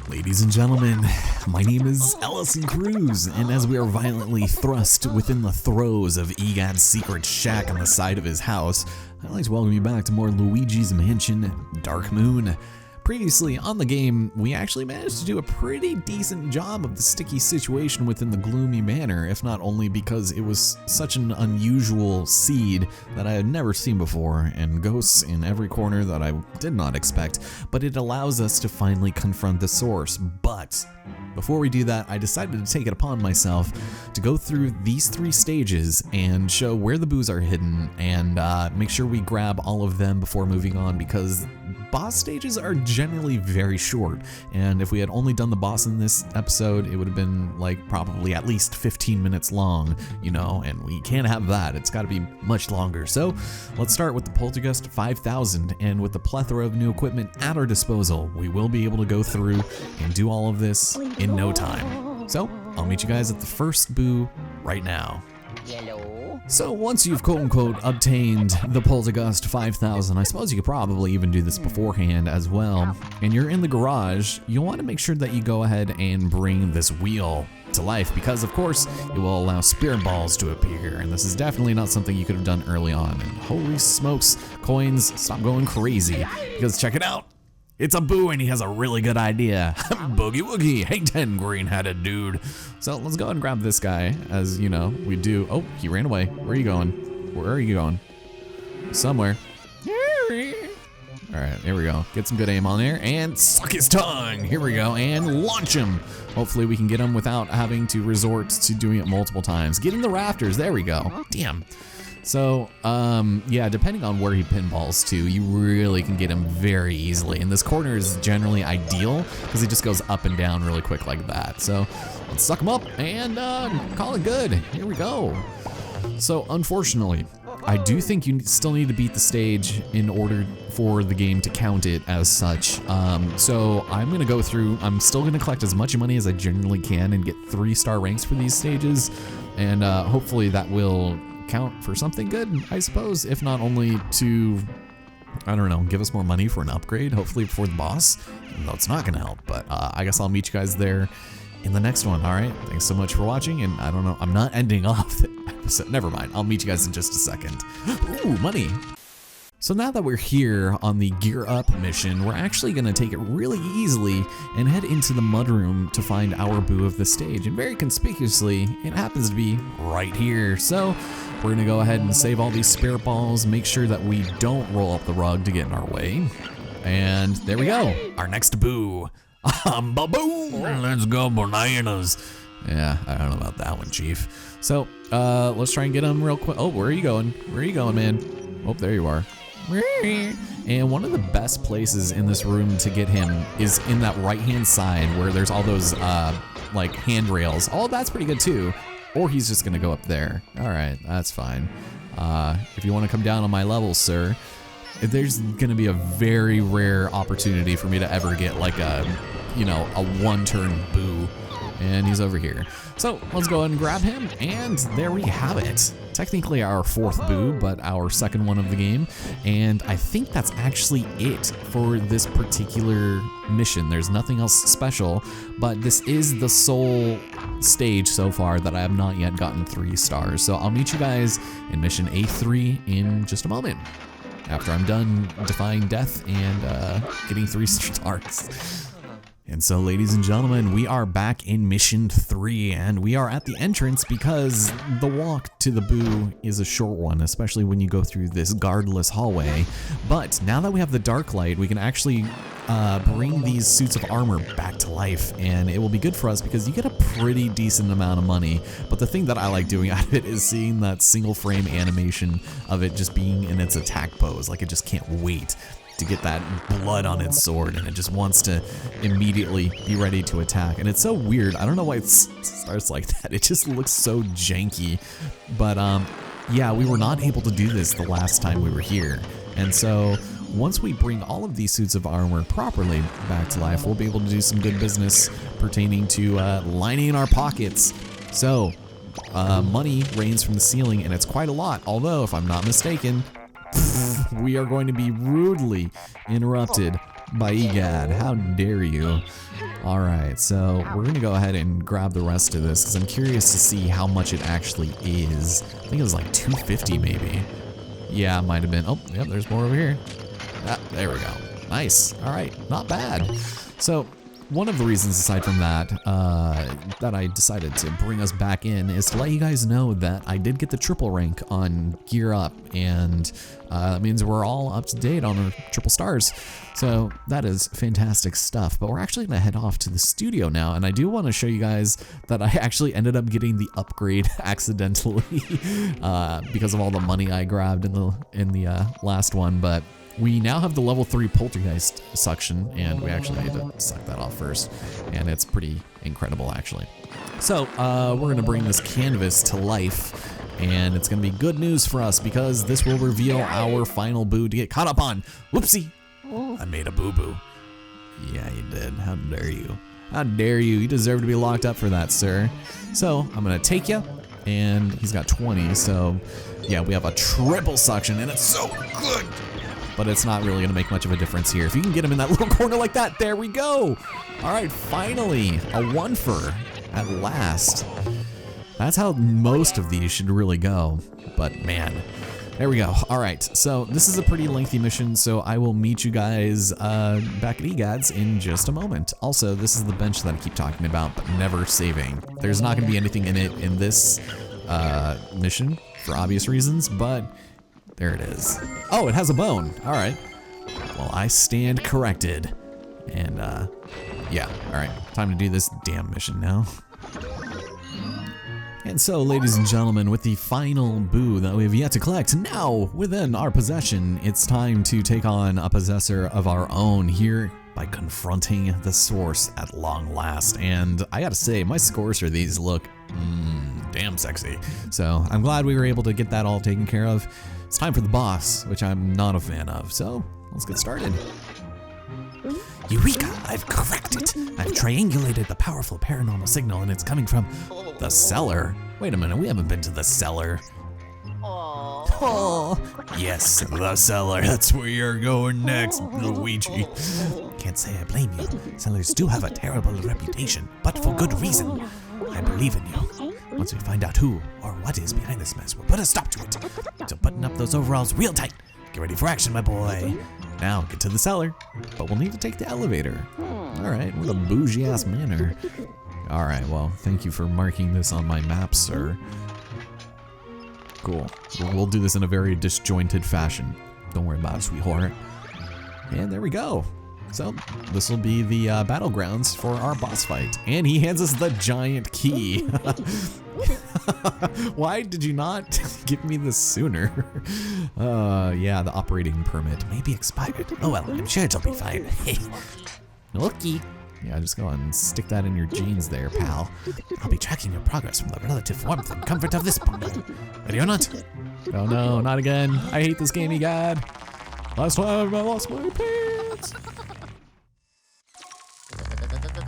Ladies and gentlemen, my name is Ellison Cruz, and as we are violently thrust within the throes of Egad's secret shack on the side of his house, I'd like to welcome you back to more Luigi's Mansion Dark Moon. Previously on the game, we actually managed to do a pretty decent job of the sticky situation within the Gloomy Manor, if not only because it was such an unusual seed that I had never seen before, and ghosts in every corner that I did not expect, but it allows us to finally confront the source. But before we do that, I decided to take it upon myself to go through these 3 stages and show where the boos are hidden and make sure we grab all of them before moving on, because boss stages are generally very short, and if we had only done the boss in this episode, it would have been like probably at least 15 minutes long, you know, and we can't have that. It's got to be much longer. So let's start with the Poltergeist 5000, and with the plethora of new equipment at our disposal, we will be able to go through and do all of this in no time. So I'll meet you guys at the first boo right now. So once you've quote-unquote obtained the Poltergeist 5000, I suppose you could probably even do this beforehand as well, and you're in the garage, you'll want to make sure that you go ahead and bring this wheel to life, because of course it will allow spirit balls to appear, and this is definitely not something you could have done early on. And holy smokes, coins, stop going crazy, because check it out. It's a boo and he has a really good idea. Boogie woogie, hey 10 green-headed dude. So let's go ahead and grab this guy, as you know, we do. Oh, he ran away. Where are you going? Where are you going? Somewhere. All right, here we go. Get some good aim on there and suck his tongue. Here we go, and launch him. Hopefully we can get him without having to resort to doing it multiple times. Get in the rafters, there we go. Damn. So, yeah, depending on where he pinballs to, you really can get him very easily. And this corner is generally ideal because he just goes up and down really quick like that. So let's suck him up and call it good. Here we go. So unfortunately, I do think you still need to beat the stage in order for the game to count it as such. So I'm gonna go through, I'm still gonna collect as much money as I generally can and get 3-star ranks for these stages. And hopefully that will count for something good, I suppose, if not only to, I don't know, give us more money for an upgrade, hopefully before the boss. No, it's not gonna help, but I guess I'll meet you guys there in the next one. All right, thanks so much for watching, and I don't know, I'm not ending off the episode, never mind, I'll meet you guys in just a second. Ooh, money. So now that we're here on the Gear Up mission, we're actually going to take it really easily and head into the mudroom to find our boo of the stage. And very conspicuously, it happens to be right here. So we're going to go ahead and save all these spirit balls, make sure that we don't roll up the rug to get in our way. And there we go, our next boo. Ba-boom! Let's go bananas. Yeah, I don't know about that one, Chief. So let's try and get him real quick. Oh, where are you going? Where are you going, man? Oh, there you are. And one of the best places in this room to get him is in that right-hand side where there's all those like handrails. Oh, that's pretty good too. Or he's just gonna go up there. All right, that's fine. If you want to come down on my level, sir, there's gonna be a very rare opportunity for me to ever get like a, you know, a one-turn boo. And he's over here. So let's go ahead and grab him, and there we have it. Technically our 4th boo, but our 2nd one of the game. And I think that's actually it for this particular mission. There's nothing else special, but this is the sole stage so far that I have not yet gotten 3 stars. So I'll meet you guys in mission A3 in just a moment, after I'm done defying death and getting 3 stars. And so, ladies and gentlemen, we are back in mission 3, and we are at the entrance because the walk to the boo is a short one, especially when you go through this guardless hallway. But now that we have the dark light, we can actually bring these suits of armor back to life, and it will be good for us because you get a pretty decent amount of money. But the thing that I like doing out of it is seeing that single frame animation of it just being in its attack pose. Like, it just can't wait to get that blood on its sword, and it just wants to immediately be ready to attack. And it's so weird, I don't know why it starts like that, it just looks so janky. But yeah, we were not able to do this the last time we were here, and so once we bring all of these suits of armor properly back to life, we'll be able to do some good business pertaining to lining our pockets. So money rains from the ceiling, and it's quite a lot, although if I'm not mistaken, we are going to be rudely interrupted by EGAD. How dare you? Alright, so we're going to go ahead and grab the rest of this because I'm curious to see how much it actually is. I think it was like 250 maybe. Yeah, might have been. Oh, yep, there's more over here. Ah, there we go. Nice. Alright, not bad. So, one of the reasons aside from that, that I decided to bring us back in is to let you guys know that I did get the triple rank on Gear Up, and that means we're all up to date on our triple stars. So that is fantastic stuff, but we're actually gonna head off to the studio now, and I do wanna show you guys that I actually ended up getting the upgrade accidentally because of all the money I grabbed in the last one, but we now have the level 3 poltergeist suction, and we actually need to suck that off first, and it's pretty incredible actually. So we're gonna bring this canvas to life, and it's gonna be good news for us because this will reveal our final boo to get caught up on. Whoopsie, I made a boo-boo. Yeah, you did. How dare you? How dare you? You deserve to be locked up for that, sir. So I'm gonna take you, and he's got 20, so yeah, we have a triple suction, and it's so good. But it's not really gonna make much of a difference here. If you can get him in that little corner like that, there we go. All right, finally, a one-fer at last. That's how most of these should really go, but man, there we go. All right, so this is a pretty lengthy mission, so I will meet you guys back at EGAD's in just a moment. Also, this is the bench that I keep talking about, but never saving. There's not gonna be anything in it in this mission for obvious reasons, but there it is. Oh, it has a bone. All right. Well, I stand corrected. And yeah, all right. Time to do this damn mission now. And so, ladies and gentlemen, with the final boo that we have yet to collect now within our possession, it's time to take on a possessor of our own here by confronting the source at long last. And I gotta say, my scores for these look damn sexy. So I'm glad we were able to get that all taken care of. It's time for the boss, which I'm not a fan of. So let's get started. Eureka! I've cracked it! I've triangulated the powerful paranormal signal, and it's coming from the cellar. Wait a minute, we haven't been to the cellar. Oh, yes, the cellar. That's where you're going next, Luigi. Can't say I blame you. Cellars do have a terrible reputation, but for good reason. I believe in you. Once we find out who or what is behind this mess, we'll put a stop to it. So button up those overalls real tight. Get ready for action, my boy. Now, get to the cellar, but we'll need to take the elevator. All right, what a bougie-ass manor. All right, well, thank you for marking this on my map, sir. Cool. We'll do this in a very disjointed fashion. Don't worry about it, sweetheart. And there we go. So, this will be the battlegrounds for our boss fight. And he hands us the giant key. Why did you not give me this sooner? Yeah, the operating permit may be expired. Oh well, I'm sure it'll be fine. Okay. Yeah, just go and stick that in your jeans there, pal. I'll be tracking your progress from the relative warmth and comfort of this bundle. Ready or not? Oh no, not again. I hate this game, EGAD. Last time I lost my pants.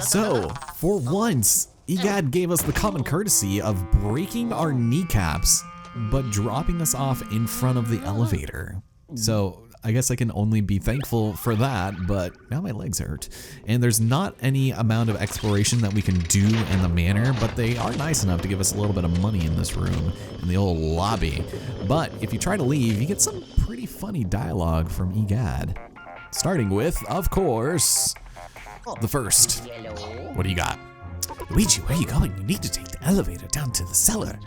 So, for once, EGAD gave us the common courtesy of breaking our kneecaps, but dropping us off in front of the elevator. So, I guess I can only be thankful for that, but now my legs hurt. And there's not any amount of exploration that we can do in the manor, but they are nice enough to give us a little bit of money in this room, in the old lobby. But if you try to leave, you get some pretty funny dialogue from EGAD. Starting with, of course, the first. What do you got? Luigi, where are you going? You need to take the elevator down to the cellar.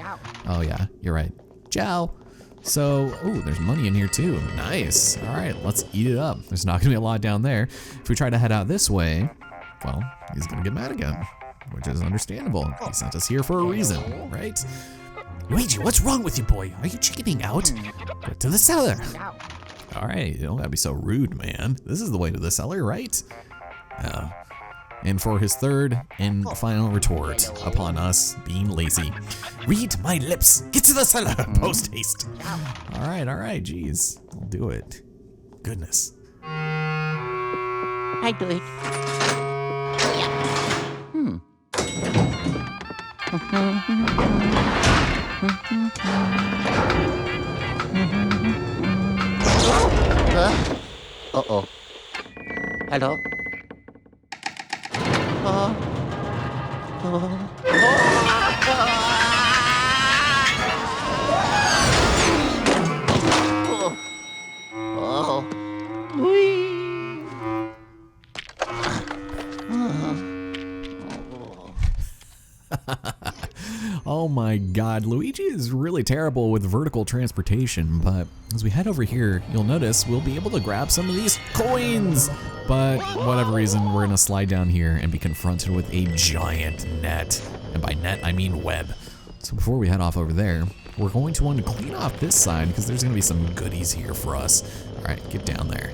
Oh yeah, you're right. Ciao. So, oh, there's money in here too. Nice. All right, let's eat it up. There's not gonna be a lot down there. If we try to head out this way, well, he's gonna get mad again, which is understandable. He sent us here for a reason, right? Luigi, what's wrong with you, boy? Are you chickening out? Go to the cellar. All right, you don't gotta be so rude, man. This is the way to the cellar, right? And for his third and final retort upon us being lazy. Read my lips. Get to the cellar. Post haste. All right, geez. I'll do it. Goodness. I do it. Uh-oh. Hello? Oh my god, Luigi is really terrible with vertical transportation, but as we head over here, you'll notice we'll be able to grab some of these coins. But for whatever reason, we're gonna slide down here and be confronted with a giant net. And by net, I mean web. So before we head off over there, we're going to want to clean off this side because there's gonna be some goodies here for us. All right, get down there.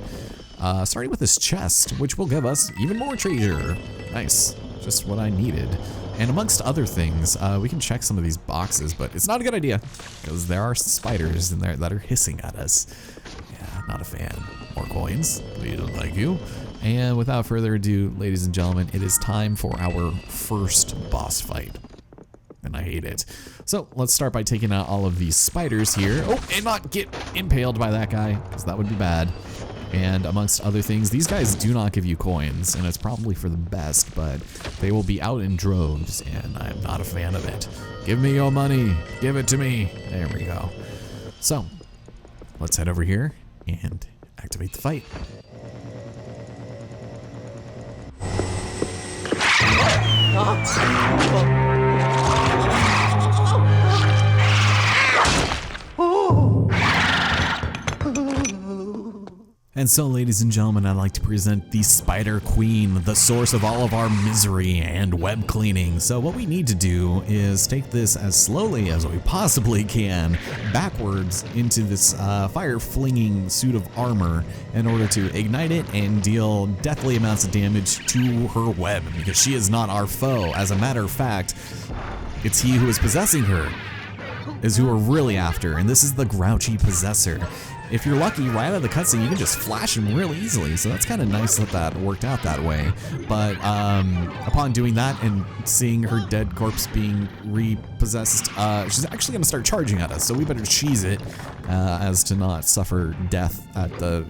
Starting with this chest, which will give us even more treasure. Nice, just what I needed. And amongst other things, we can check some of these boxes, but it's not a good idea because there are spiders in there that are hissing at us. Yeah, not a fan. More coins, please, thank you. And without further ado, ladies and gentlemen, it is time for our first boss fight. And I hate it. So let's start by taking out all of these spiders here. Oh, and not get impaled by that guy, because that would be bad. And amongst other things, these guys do not give you coins, and it's probably for the best, but they will be out in droves, and I'm not a fan of it. Give me your money. Give it to me. There we go. So, let's head over here and activate the fight. And so, ladies and gentlemen, I'd like to present the Spider Queen, the source of all of our misery and web cleaning. So what we need to do is take this as slowly as we possibly can backwards into this fire-flinging suit of armor in order to ignite it and deal deathly amounts of damage to her web, because she is not our foe. As a matter of fact, it's he who is possessing her is who we're really after, and this is the grouchy possessor. If you're lucky, right out of the cutscene, you can just flash him real easily, so that's kind of nice that that worked out that way. But upon doing that and seeing her dead corpse being repossessed, she's actually going to start charging at us, so we better cheese it as to not suffer death at the,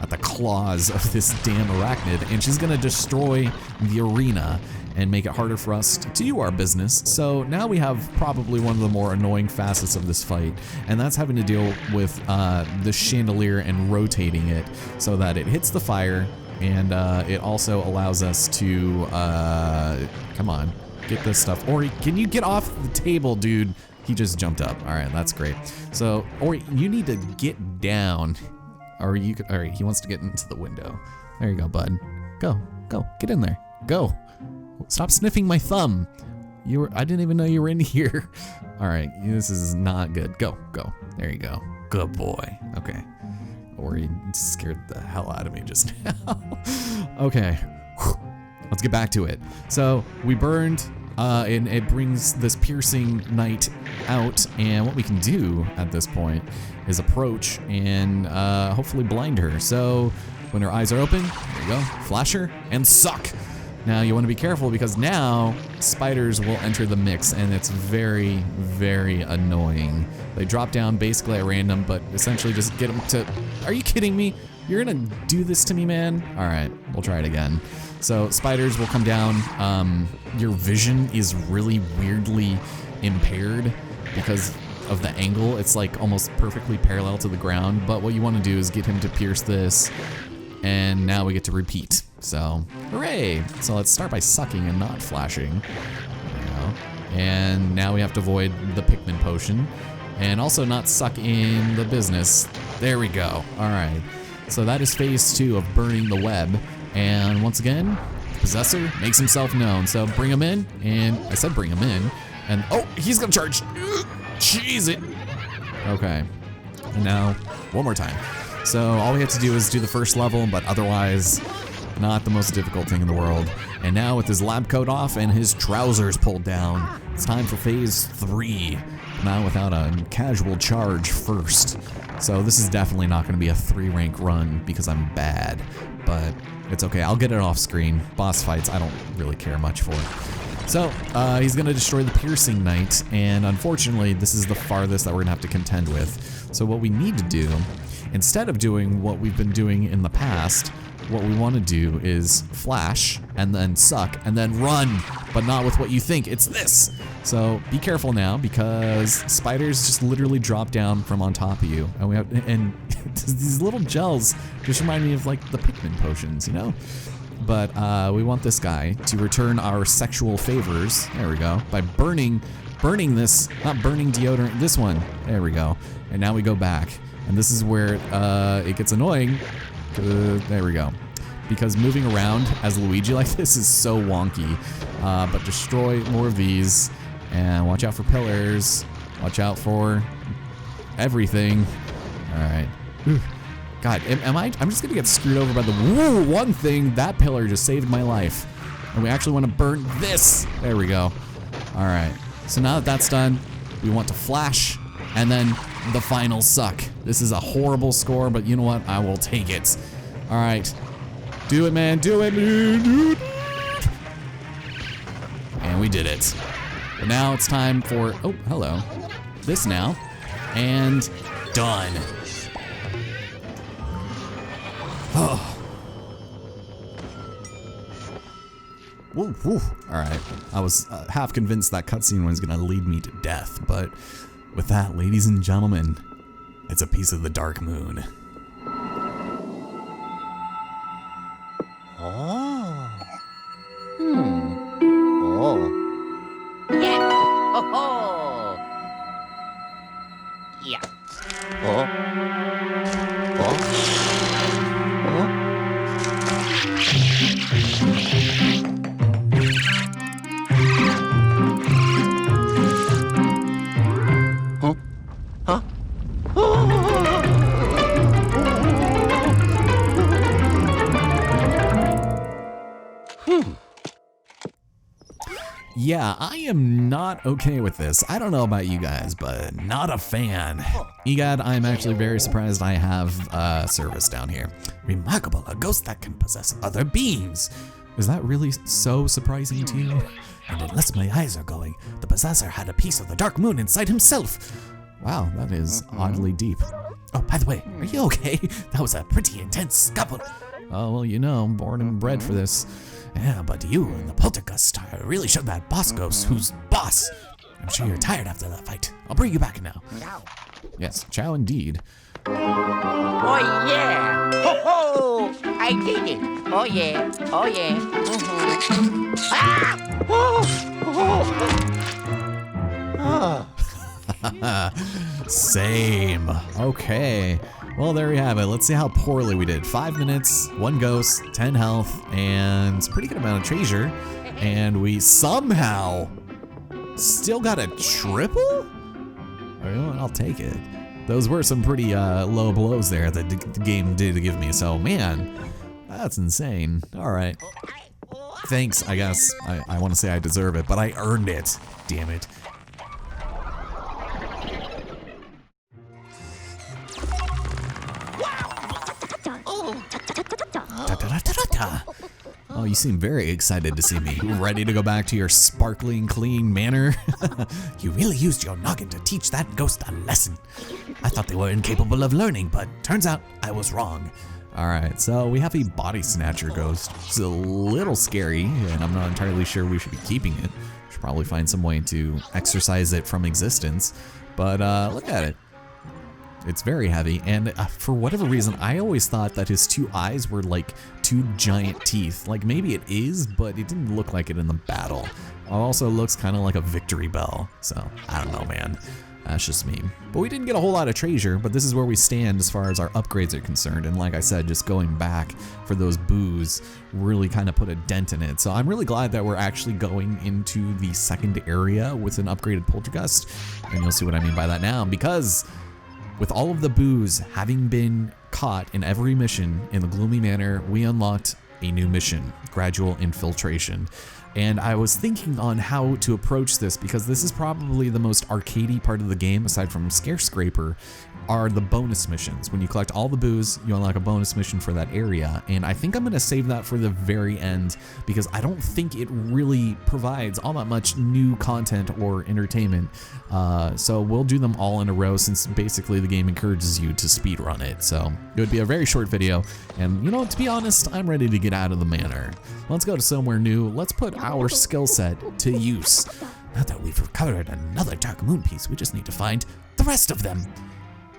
at the claws of this damn arachnid, and she's going to destroy the arena and make it harder for us to do our business. So now we have probably one of the more annoying facets of this fight, and that's having to deal with the chandelier and rotating it so that it hits the fire, and it also allows us to, come on, get this stuff. Ori, can you get off the table, dude? He just jumped up. All right, that's great. So, Ori, you need to get down, or you could, all right, he wants to get into the window. There you go, bud. Go, get in there, go. Stop sniffing my thumb. I didn't even know you were in here. All right, this is not good. Go. There you go. Good boy. Okay. Or he scared the hell out of me just now. Okay, let's get back to it. So we burned, and it brings this piercing knight out, and what we can do at this point is approach and hopefully blind her. So when her eyes are open, there you go, flash her and suck. Now you want to be careful because now spiders will enter the mix, and it's very, very annoying. They drop down basically at random, but essentially just get them to, are you kidding me? You're gonna do this to me, man? All right, we'll try it again. So spiders will come down. Your vision is really weirdly impaired because of the angle. It's like almost perfectly parallel to the ground, but what you want to do is get him to pierce this, and now we get to repeat. So, hooray! So let's start by sucking and not flashing. There you go. And now we have to avoid the Pikmin potion, and also not suck in the business. There we go. All right. So that is phase 2 of burning the web. And once again, the possessor makes himself known. So bring him in, and I said bring him in, and oh, he's gonna charge. Jeez it. Okay. And now, one more time. So all we have to do is do the first level, but otherwise, not the most difficult thing in the world. And now with his lab coat off and his trousers pulled down, it's time for phase 3. Now without a casual charge first. So this is definitely not gonna be a 3-rank run because I'm bad, but it's okay, I'll get it off screen. Boss fights, I don't really care much for. So, he's gonna destroy the piercing knight, and unfortunately, this is the farthest that we're gonna have to contend with. So what we need to do, instead of doing what we've been doing in the past, what we want to do is flash and then suck and then run, but not with what you think. It's this. So be careful now because spiders just literally drop down from on top of you. And these little gels just remind me of like the Pikmin potions, you know? But we want this guy to return our sexual favors. There we go. By burning this, not burning deodorant, this one. There we go. And now we go back. And this is where it gets annoying. There we go. Because moving around as Luigi like this is so wonky. But destroy more of these. And watch out for pillars. Watch out for everything. All right. God, I'm just gonna get screwed over by the one thing. That pillar just saved my life. And we actually want to burn this. There we go. All right. So now that that's done, we want to flash and then the final suck. This is a horrible score, but you know what? I will take it. All right. Do it, man. Do it. And we did it. But now it's time for, oh, hello. This now. And done. Oh. Woo, woo. All right. I was half convinced that cutscene was gonna lead me to death, but with that, ladies and gentlemen, it's a piece of the dark moon. Oh. Oh. Yeah. Oh. Yeah. Oh. Oh. Yeah, I am not okay with this. I don't know about you guys, but not a fan. Egad, I'm actually very surprised I have service down here. Remarkable, a ghost that can possess other beings. Is that really so surprising to you? And unless my eyes are going, the possessor had a piece of the dark moon inside himself. Wow, that is oddly deep. Oh, by the way, are you okay? That was a pretty intense scuffle. Oh, well, you know, I'm born and bred for this. Yeah, but you and the poltergeist really showed that boss ghost who's boss. I'm sure you're tired after that fight. I'll bring you back now. Yes, chow indeed. Oh yeah! Ho ho! I did it! Oh yeah! Oh yeah! Mm-hmm. Ah! Oh! Same. Okay. Well, there we have it. Let's see how poorly we did. 5 minutes, 1 ghost, 10 health, and a pretty good amount of treasure. And we somehow still got a triple? I'll take it. Those were some pretty low blows there that the game did give me. So, man, that's insane. All right. Thanks, I guess. I want to say I deserve it, but I earned it. Damn it. Oh, you seem very excited to see me. Ready to go back to your sparkling clean manor? You really used your noggin to teach that ghost a lesson. I thought they were incapable of learning, but turns out I was wrong. All right, so we have a body snatcher ghost. It's a little scary, and I'm not entirely sure we should be keeping it. We should probably find some way to exorcise it from existence. But look at it. It's very heavy, and for whatever reason, I always thought that his 2 eyes were like 2 giant teeth. Like, maybe it is, but it didn't look like it in the battle. It also looks kind of like a victory bell, so I don't know, man. That's just me. But we didn't get a whole lot of treasure, but this is where we stand as far as our upgrades are concerned, and like I said, just going back for those boos really kind of put a dent in it. So I'm really glad that we're actually going into the second area with an upgraded poltergeist, and you'll see what I mean by that now, because with all of the boos having been caught in every mission in the Gloomy Manor, we unlocked a new mission, Gradual Infiltration. And I was thinking on how to approach this because this is probably the most arcadey part of the game, aside from Scraper, are the bonus missions. When you collect all the booze, you unlock a bonus mission for that area. And I think I'm gonna save that for the very end because I don't think it really provides all that much new content or entertainment. So we'll do them all in a row since basically the game encourages you to speedrun it. So it would be a very short video. And you know, to be honest, I'm ready to get out of the manor. Let's go to somewhere new. Let's put our skill set to use. Now that we've recovered another Dark Moon piece, we just need to find the rest of them.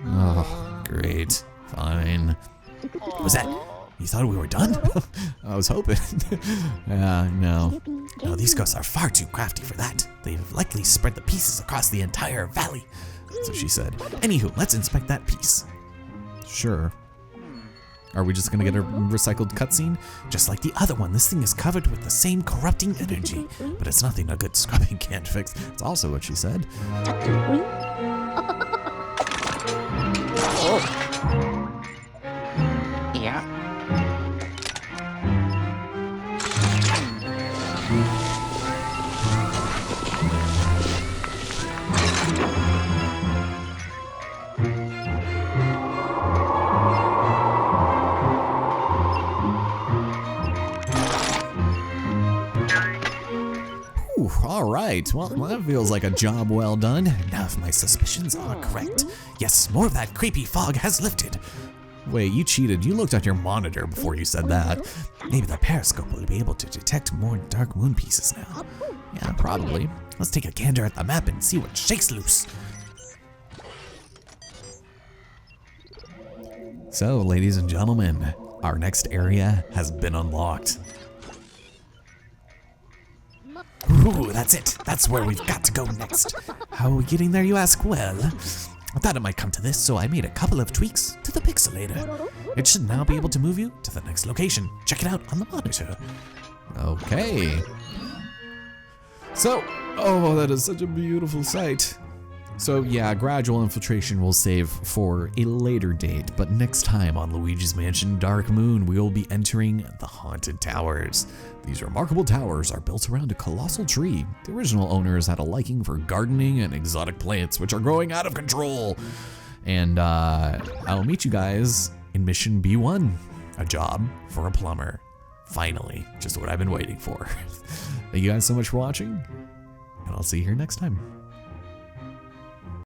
Oh, great. Fine. What was that? You thought we were done? I was hoping. No. No, these ghosts are far too crafty for that. They've likely spread the pieces across the entire valley. So she said. Anywho, let's inspect that piece. Sure. Are we just gonna get a recycled cutscene? Just like the other one, this thing is covered with the same corrupting energy. But it's nothing a good scrubbing can't fix. It's also what she said. Yeah. Ooh, all right, well, that feels like a job well done. Now if my suspicions are correct, yes, more of that creepy fog has lifted. Wait, you cheated. You looked at your monitor before you said that. Maybe the periscope will be able to detect more Dark Moon pieces now. Yeah, probably. Let's take a gander at the map and see what shakes loose. So, ladies and gentlemen, our next area has been unlocked. Ooh, that's it. That's where we've got to go next. How are we getting there, you ask? Well, I thought it might come to this, so I made a couple of tweaks to the pixelator. It should now be able to move you to the next location. Check it out on the monitor. Okay. So, oh, that is such a beautiful sight. So yeah, gradual infiltration will save for a later date, but next time on Luigi's Mansion Dark Moon, we will be entering the Haunted Towers. These remarkable towers are built around a colossal tree. The original owners had a liking for gardening and exotic plants, which are growing out of control. And I'll meet you guys in Mission B1, a job for a plumber. Finally, just what I've been waiting for. Thank you guys so much for watching, and I'll see you here next time.